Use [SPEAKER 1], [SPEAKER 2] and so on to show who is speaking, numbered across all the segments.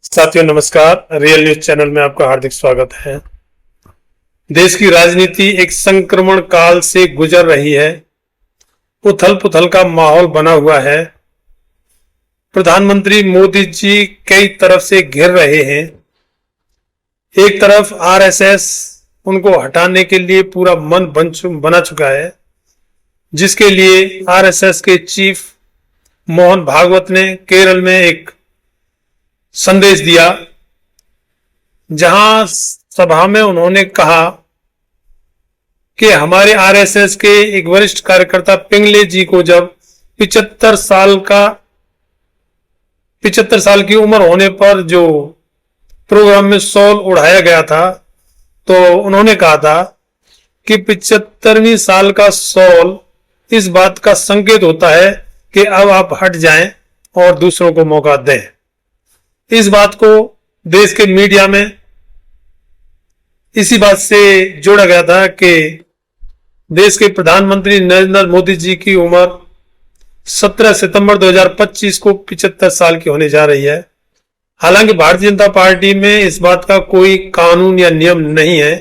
[SPEAKER 1] साथियों नमस्कार। Real news channel में आपका हार्दिक स्वागत है। देश की राजनीति एक संक्रमण काल से गुजर रही है। उथल पुथल का माहौल बना हुआ है। प्रधानमंत्री मोदी जी कई तरफ से घिर रहे हैं। एक तरफ आरएसएस उनको हटाने के लिए पूरा मन बना चुका है, जिसके लिए आरएसएस के चीफ मोहन भागवत ने केरल में एक संदेश दिया, जहां सभा में उन्होंने कहा कि हमारे आरएसएस के एक वरिष्ठ कार्यकर्ता पिंगले जी को जब 75 साल की उम्र होने पर जो प्रोग्राम में शॉल उड़ाया गया था, तो उन्होंने कहा था कि 75वीं साल का शॉल इस बात का संकेत होता है कि अब आप हट जाएं और दूसरों को मौका दें। इस बात को देश के मीडिया में इसी बात से जोड़ा गया था कि देश के प्रधानमंत्री नरेंद्र मोदी जी की उम्र 17 सितंबर 2025 को 75 साल की होने जा रही है। हालांकि भारतीय जनता पार्टी में इस बात का कोई कानून या नियम नहीं है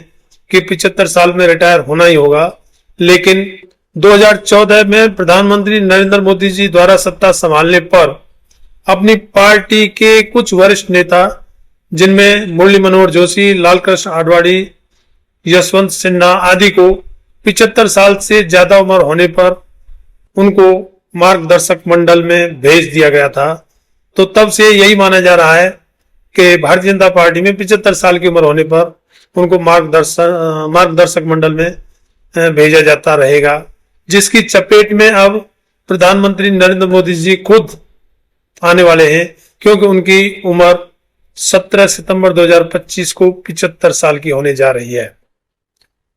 [SPEAKER 1] कि 75 साल में रिटायर होना ही होगा, लेकिन 2014 में प्रधानमंत्री नरेंद्र मोदी जी द्वारा सत्ता संभालने पर अपनी पार्टी के कुछ वरिष्ठ नेता, जिनमें मुरली मनोहर जोशी, लालकृष्ण आडवाणी, यशवंत सिन्हा आदि को 75 साल से ज्यादा उम्र होने पर उनको मार्गदर्शक मंडल में भेज दिया गया था। तो तब से यही माना जा रहा है कि भारतीय जनता पार्टी में 75 साल की उम्र होने पर उनको मार्गदर्शक मंडल में भेजा जाता रहेगा, जिसकी चपेट में अब प्रधानमंत्री नरेंद्र मोदी जी खुद आने वाले हैं, क्योंकि उनकी उम्र 17 सितंबर 2025 को 75 साल की होने जा रही है।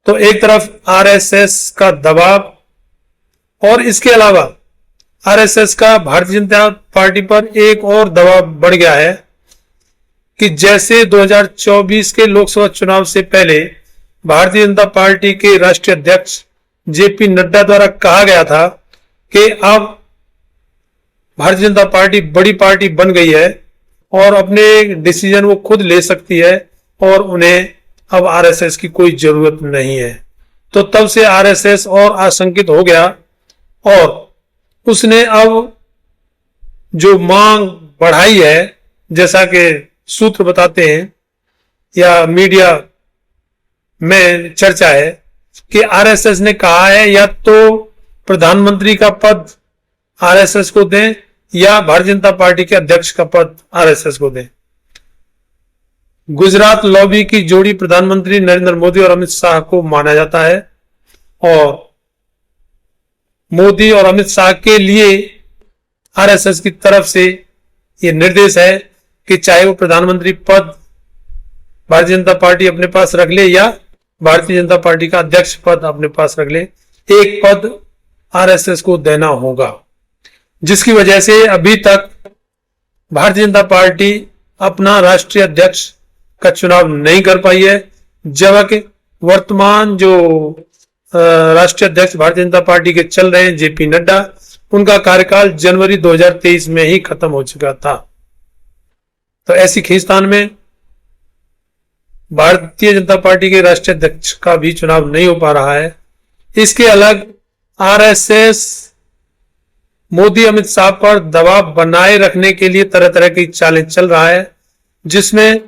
[SPEAKER 1] तो एक तरफ आरएसएस का दबाव और इसके अलावा आरएसएस का भारतीय जनता पार्टी पर एक और दबाव बढ़ गया है कि जैसे 2024 के लोकसभा चुनाव से पहले भारतीय जनता पार्टी के राष्ट्रीय अध्यक्ष जेपी नड्डा द्वारा कहा गया था कि अब भारतीय जनता पार्टी बड़ी पार्टी बन गई है और अपने डिसीजन वो खुद ले सकती है और उन्हें अब आरएसएस की कोई जरूरत नहीं है। तो तब से आरएसएस और आशंकित हो गया और उसने अब जो मांग बढ़ाई है, जैसा कि सूत्र बताते हैं या मीडिया में चर्चा है कि आरएसएस ने कहा है या तो प्रधानमंत्री का पद आरएसएस को दें या भारतीय जनता पार्टी के अध्यक्ष का पद आरएसएस को दें। गुजरात लॉबी की जोड़ी प्रधानमंत्री नरेंद्र मोदी और अमित शाह को माना जाता है और मोदी और अमित शाह के लिए आरएसएस की तरफ से यह निर्देश है कि चाहे वो प्रधानमंत्री पद भारतीय जनता पार्टी अपने पास रख ले या भारतीय जनता पार्टी का अध्यक्ष पद अपने पास रख ले, एक पद आरएसएस को देना होगा, जिसकी वजह से अभी तक भारतीय जनता पार्टी अपना राष्ट्रीय अध्यक्ष का चुनाव नहीं कर पाई है, जबकि वर्तमान जो राष्ट्रीय अध्यक्ष भारतीय जनता पार्टी के चल रहे हैं जेपी नड्डा, उनका कार्यकाल जनवरी 2023 में ही खत्म हो चुका था। तो ऐसी खींचतान में भारतीय जनता पार्टी के राष्ट्रीय अध्यक्ष का भी चुनाव नहीं हो पा रहा है। इसके अलग आरएसएस मोदी अमित शाह पर दबाव बनाए रखने के लिए तरह तरह की चालें चल रहा है, जिसमें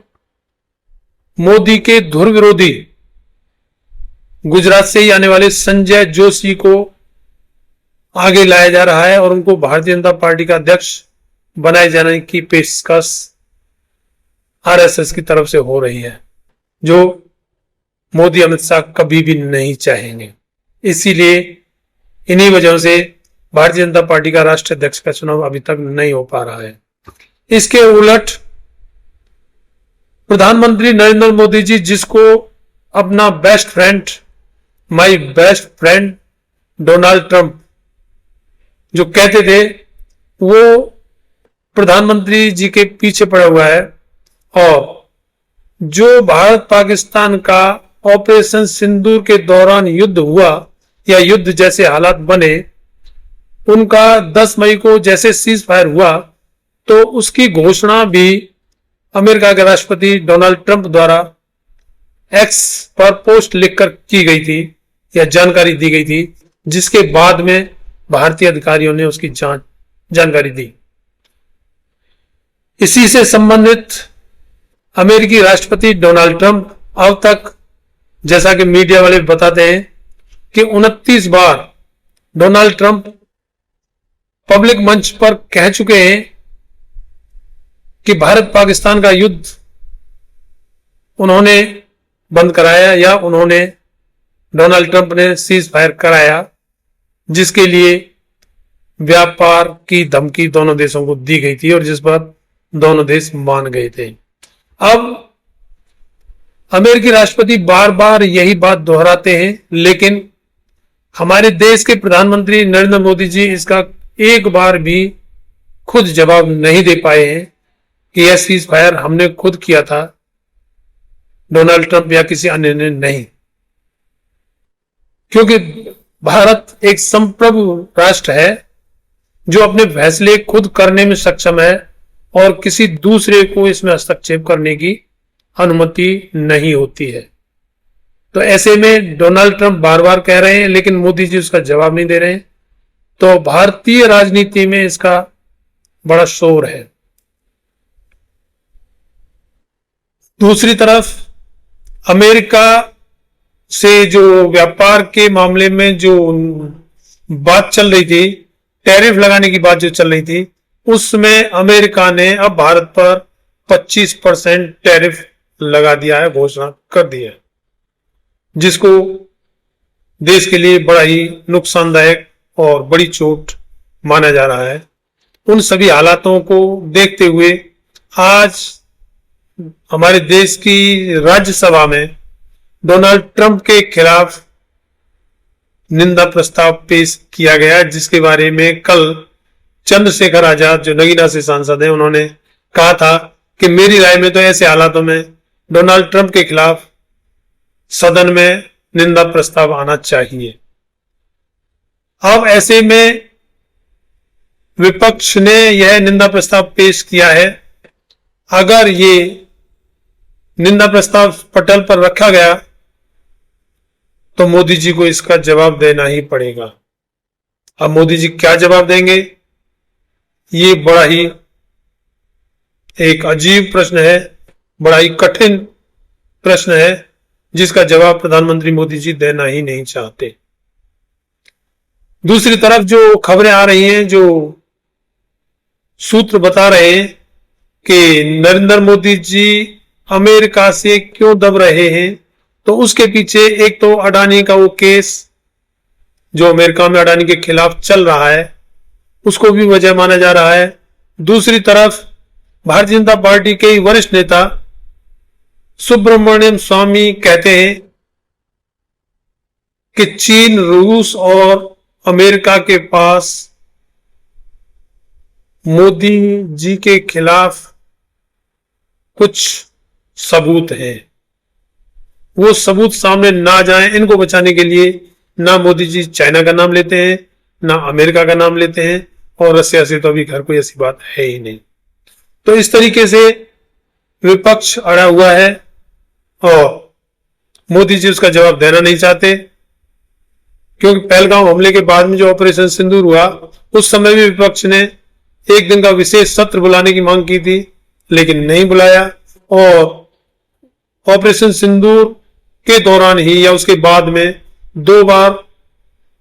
[SPEAKER 1] मोदी के धुर विरोधी गुजरात से ही आने वाले संजय जोशी को आगे लाया जा रहा है और उनको भारतीय जनता पार्टी का अध्यक्ष बनाए जाने की पेशकश आरएसएस की तरफ से हो रही है, जो मोदी अमित शाह कभी भी नहीं चाहेंगे। इसीलिए इन्हीं वजहों से भारतीय जनता पार्टी का राष्ट्रीय अध्यक्ष का चुनाव अभी तक नहीं हो पा रहा है। इसके उलट प्रधानमंत्री नरेंद्र मोदी जी, जिसको अपना best friend, my best friend Donald Trump जो कहते थे, वो प्रधानमंत्री जी के पीछे पड़ा हुआ है और जो भारत पाकिस्तान का ऑपरेशन सिंदूर के दौरान युद्ध हुआ या युद्ध जैसे हालात बने, उनका 10 मई को जैसे सीज फायर हुआ तो उसकी घोषणा भी अमेरिका के राष्ट्रपति डोनाल्ड ट्रंप द्वारा एक्स पर पोस्ट लिखकर की गई थी या जानकारी दी गई थी, जिसके बाद में भारतीय अधिकारियों ने उसकी जानकारी दी। इसी से संबंधित अमेरिकी राष्ट्रपति डोनाल्ड ट्रंप अब तक, जैसा कि मीडिया वाले बताते हैं, कि 29 बार डोनाल्ड ट्रंप पब्लिक मंच पर कह चुके हैं कि भारत पाकिस्तान का युद्ध उन्होंने बंद कराया या उन्होंने, डोनाल्ड ट्रंप ने सीज फायर कराया, जिसके लिए व्यापार की धमकी दोनों देशों को दी गई थी और जिस पर दोनों देश मान गए थे। अब अमेरिकी राष्ट्रपति बार बार यही बात दोहराते हैं, लेकिन हमारे देश के प्रधानमंत्री नरेंद्र मोदी जी इसका एक बार भी खुद जवाब नहीं दे पाए हैं कि यह सीज फायर हमने खुद किया था, डोनाल्ड ट्रंप या किसी अन्य ने नहीं। क्योंकि भारत एक संप्रभु राष्ट्र है जो अपने फैसले खुद करने में सक्षम है और किसी दूसरे को इसमें हस्तक्षेप करने की अनुमति नहीं होती है। तो ऐसे में डोनाल्ड ट्रंप बार बार कह रहे हैं लेकिन मोदी जी उसका जवाब नहीं दे रहे हैं। तो भारतीय राजनीति में इसका बड़ा शोर है। दूसरी तरफ अमेरिका से जो व्यापार के मामले में जो बात चल रही थी, टैरिफ लगाने की बात जो चल रही थी, उसमें अमेरिका ने अब भारत पर 25% टैरिफ लगा दिया है, घोषणा कर दी है, जिसको देश के लिए बड़ा ही नुकसानदायक और बड़ी चोट माना जा रहा है। उन सभी हालातों को देखते हुए आज हमारे देश की राज्यसभा में डोनाल्ड ट्रंप के खिलाफ निंदा प्रस्ताव पेश किया गया, जिसके बारे में कल चंद्रशेखर आजाद जो नगीना से सांसद हैं, उन्होंने कहा था कि मेरी राय में तो ऐसे हालातों में डोनाल्ड ट्रंप के खिलाफ सदन में निंदा प्रस्ताव आना चाहिए। अब ऐसे में विपक्ष ने यह निंदा प्रस्ताव पेश किया है। अगर ये निंदा प्रस्ताव पटल पर रखा गया तो मोदी जी को इसका जवाब देना ही पड़ेगा। अब मोदी जी क्या जवाब देंगे, ये बड़ा ही एक अजीब प्रश्न है, बड़ा ही कठिन प्रश्न है, जिसका जवाब प्रधानमंत्री मोदी जी देना ही नहीं चाहते। दूसरी तरफ जो खबरें आ रही हैं, जो सूत्र बता रहे हैं कि नरेंद्र मोदी जी अमेरिका से क्यों दब रहे हैं, तो उसके पीछे एक तो अडानी का वो केस जो अमेरिका में अडानी के खिलाफ चल रहा है, उसको भी वजह माना जा रहा है। दूसरी तरफ भारतीय जनता पार्टी के वरिष्ठ नेता सुब्रमण्यम स्वामी कहते हैं कि चीन, रूस और अमेरिका के पास मोदी जी के खिलाफ कुछ सबूत हैं, वो सबूत सामने ना जाए, इनको बचाने के लिए ना मोदी जी चाइना का नाम लेते हैं, ना अमेरिका का नाम लेते हैं, और रसिया से तो अभी घर कोई ऐसी बात है ही नहीं। तो इस तरीके से विपक्ष अड़ा हुआ है और मोदी जी उसका जवाब देना नहीं चाहते, क्योंकि पहलगांव हमले के बाद में जो ऑपरेशन सिंदूर हुआ, उस समय भी विपक्ष ने एक दिन का विशेष सत्र बुलाने की मांग की थी, लेकिन नहीं बुलाया, और ऑपरेशन सिंदूर के दौरान ही या उसके बाद में 2 बार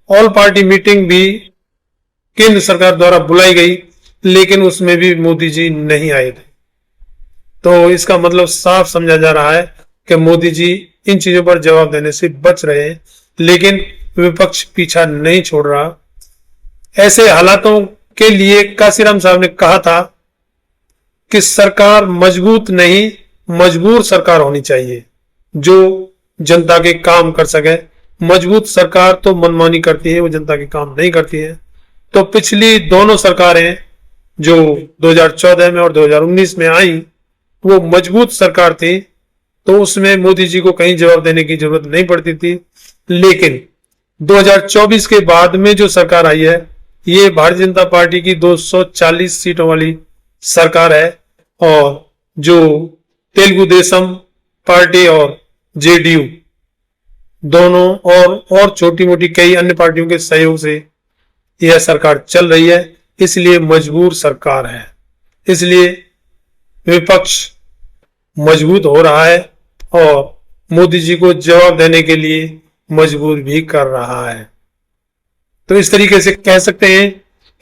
[SPEAKER 1] ऑल पार्टी मीटिंग भी केंद्र सरकार द्वारा बुलाई गई, लेकिन उसमें भी मोदी जी नहीं आए थे। तो इसका मतलब साफ समझा जा रहा है कि मोदी जी इन चीजों पर जवाब देने से बच रहे हैं, लेकिन विपक्ष पीछा नहीं छोड़ रहा। ऐसे हालातों के लिए काशीराम साहब ने कहा था कि सरकार मजबूत नहीं, मजबूर सरकार होनी चाहिए, जो जनता के काम कर सके। मजबूत सरकार तो मनमानी करती है, वो जनता के काम नहीं करती है। तो पिछली दोनों सरकारें जो 2014 में और 2019 में आई, वो मजबूत सरकार थी, तो उसमें मोदी जी को कहीं जवाब देने की जरूरत नहीं पड़ती थी। लेकिन 2024 के बाद में जो सरकार आई है, ये भारतीय जनता पार्टी की 240 सीटों वाली सरकार है, और जो तेलुगु देशम पार्टी और जेडीयू दोनों और छोटी मोटी कई अन्य पार्टियों के सहयोग से यह सरकार चल रही है, इसलिए मजबूर सरकार है। इसलिए विपक्ष मजबूत हो रहा है और मोदी जी को जवाब देने के लिए मजबूर भी कर रहा है। तो इस तरीके से कह सकते हैं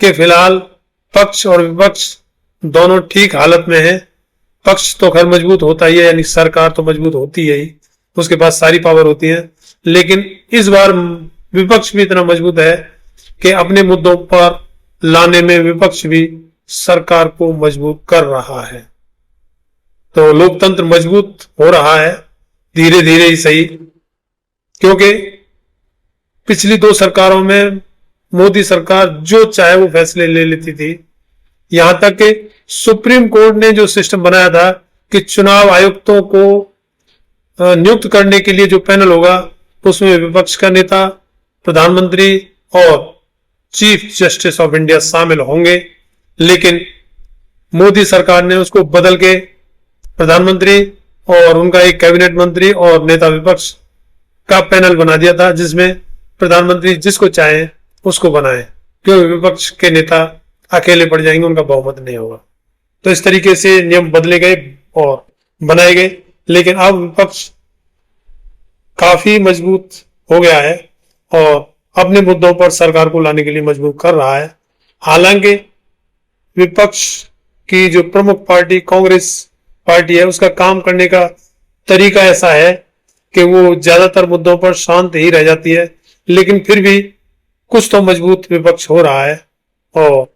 [SPEAKER 1] कि फिलहाल पक्ष और विपक्ष दोनों ठीक हालत में है। पक्ष तो खैर मजबूत होता ही है, यानी सरकार तो मजबूत होती है ही, उसके पास सारी पावर होती है, लेकिन इस बार विपक्ष भी इतना मजबूत है कि अपने मुद्दों पर लाने में विपक्ष भी सरकार को मजबूत कर रहा है। तो लोकतंत्र मजबूत हो रहा है, धीरे धीरे ही सही, क्योंकि पिछली 2 सरकारों में मोदी सरकार जो चाहे वो फैसले ले लेती थी। यहां तक कि सुप्रीम कोर्ट ने जो सिस्टम बनाया था कि चुनाव आयुक्तों को नियुक्त करने के लिए जो पैनल होगा उसमें विपक्ष का नेता, प्रधानमंत्री और चीफ जस्टिस ऑफ इंडिया शामिल होंगे, लेकिन मोदी सरकार ने उसको बदल के प्रधानमंत्री और उनका एक कैबिनेट मंत्री और नेता विपक्ष का पैनल बना दिया था, जिसमें प्रधानमंत्री जिसको चाहे उसको बनाए, क्योंकि विपक्ष के नेता अकेले पड़ जाएंगे, उनका बहुमत नहीं होगा। तो इस तरीके से नियम बदले गए और बनाए गए, लेकिन अब विपक्ष काफी मजबूत हो गया है और अपने मुद्दों पर सरकार को लाने के लिए मजबूर कर रहा है। हालांकि विपक्ष की जो प्रमुख पार्टी कांग्रेस पार्टी है, उसका काम करने का तरीका ऐसा है कि वो ज्यादातर मुद्दों पर शांत ही रह जाती है, लेकिन फिर भी कुछ तो मजबूत विपक्ष हो रहा है और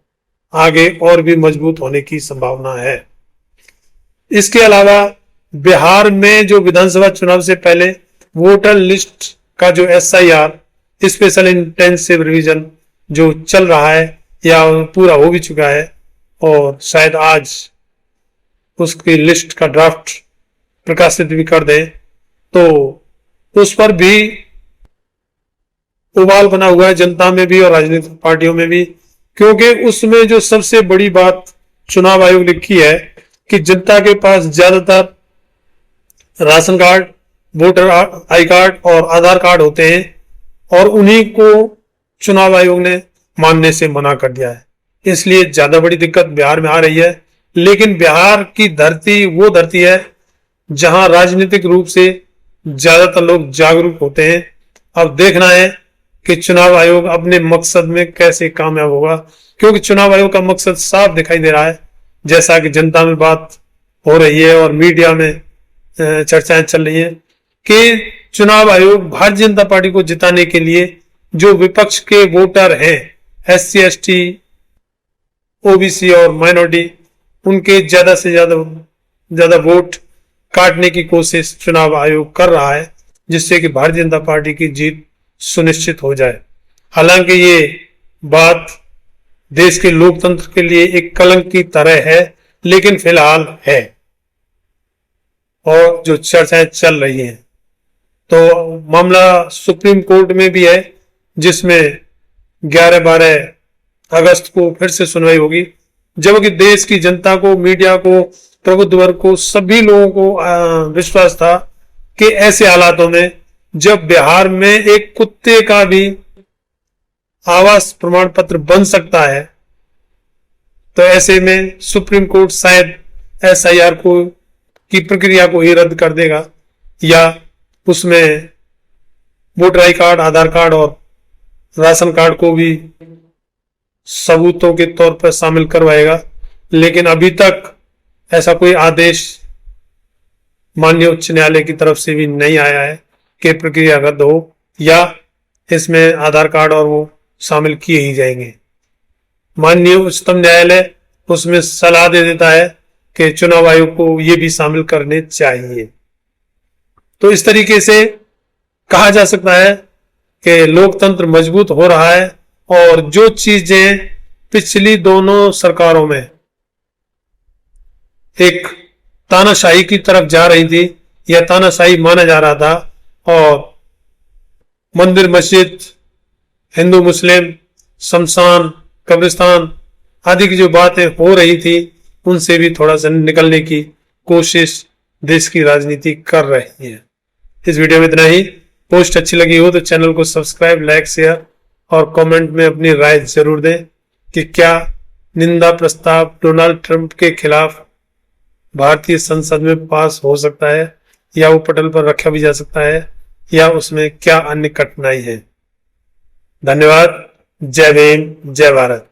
[SPEAKER 1] आगे और भी मजबूत होने की संभावना है। इसके अलावा बिहार में जो विधानसभा चुनाव से पहले वोटर लिस्ट का जो SIR स्पेशल इंटेंसिव रिवीजन जो चल रहा है या पूरा हो भी चुका है और शायद आज उसकी लिस्ट का ड्राफ्ट प्रकाशित भी कर दें, तो उस पर भी उबाल बना हुआ है जनता में भी और राजनीतिक पार्टियों में भी, क्योंकि उसमें जो सबसे बड़ी बात चुनाव आयोग ने की है कि जनता के पास ज्यादातर ration card, voter I card और आधार कार्ड होते हैं और उन्हीं को चुनाव आयोग ने मानने से मना कर दिया है। इसलिए ज्यादा बड़ी दिक्कत बिहार में आ रही है, लेकिन बिहार की धरती वो धरती है जहां राजनीतिक रूप से ज्यादातर लोग जागरूक होते हैं। अब देखना है कि चुनाव आयोग अपने मकसद में कैसे कामयाब होगा, क्योंकि चुनाव आयोग का मकसद साफ दिखाई दे रहा है, जैसा कि जनता में बात हो रही है और मीडिया में चर्चाएं चल रही है कि चुनाव आयोग भारतीय जनता पार्टी को जिताने के लिए जो विपक्ष के वोटर हैं, SC ST OBC और माइनॉरिटी, उनके ज्यादा से ज्यादा वोट काटने की कोशिश चुनाव आयोग कर रहा है, जिससे कि भारतीय जनता पार्टी की जीत सुनिश्चित हो जाए। हालांकि ये बात देश के लोकतंत्र के लिए एक कलंक की तरह है, लेकिन फिलहाल है और जो चर्चाएं चल रही हैं, तो मामला सुप्रीम कोर्ट में भी है, जिसमें 11-12 अगस्त को फिर से सुनवाई होगी, जबकि देश की जनता को, मीडिया को, प्रबुद्ध वर्ग को, सभी लोगों को विश्वास था कि ऐसे हालातों में जब बिहार में एक कुत्ते का भी आवास प्रमाण पत्र बन सकता है, तो ऐसे में सुप्रीम कोर्ट शायद SIR की प्रक्रिया को ही रद्द कर देगा या उसमें voter I card, Aadhaar card और राशन कार्ड को भी सबूतों के तौर पर शामिल करवाएगा। लेकिन अभी तक ऐसा कोई आदेश माननीय उच्च न्यायालय की तरफ से भी नहीं आया है कि प्रक्रिया रद्द हो या इसमें आधार कार्ड और वो शामिल किए ही जाएंगे। माननीय उच्चतम न्यायालय उसमें सलाह दे देता है कि चुनाव आयोग को ये भी शामिल करने चाहिए। तो इस तरीके से कहा जा सकता है कि लोकतंत्र मजबूत हो रहा है और जो चीजें पिछली दोनों सरकारों में एक तानाशाही की तरफ जा रही थी या तानाशाही माना जा रहा था और मंदिर, मस्जिद, हिंदू मुस्लिम, शमशान, कब्रिस्तान आदि की जो बातें हो रही थी, उनसे भी थोड़ा सा निकलने की कोशिश देश की राजनीति कर रही है। इस वीडियो में इतना ही। पोस्ट अच्छी लगी हो तो चैनल को सब्सक्राइब, लाइक, शेयर और कमेंट में अपनी राय जरूर दें कि क्या निंदा प्रस्ताव डोनाल्ड ट्रंप के खिलाफ भारतीय संसद में पास हो सकता है या वो पटल पर रखा भी जा सकता है या उसमें क्या अन्य कठिनाई है। धन्यवाद। जय भीम, जय भारत।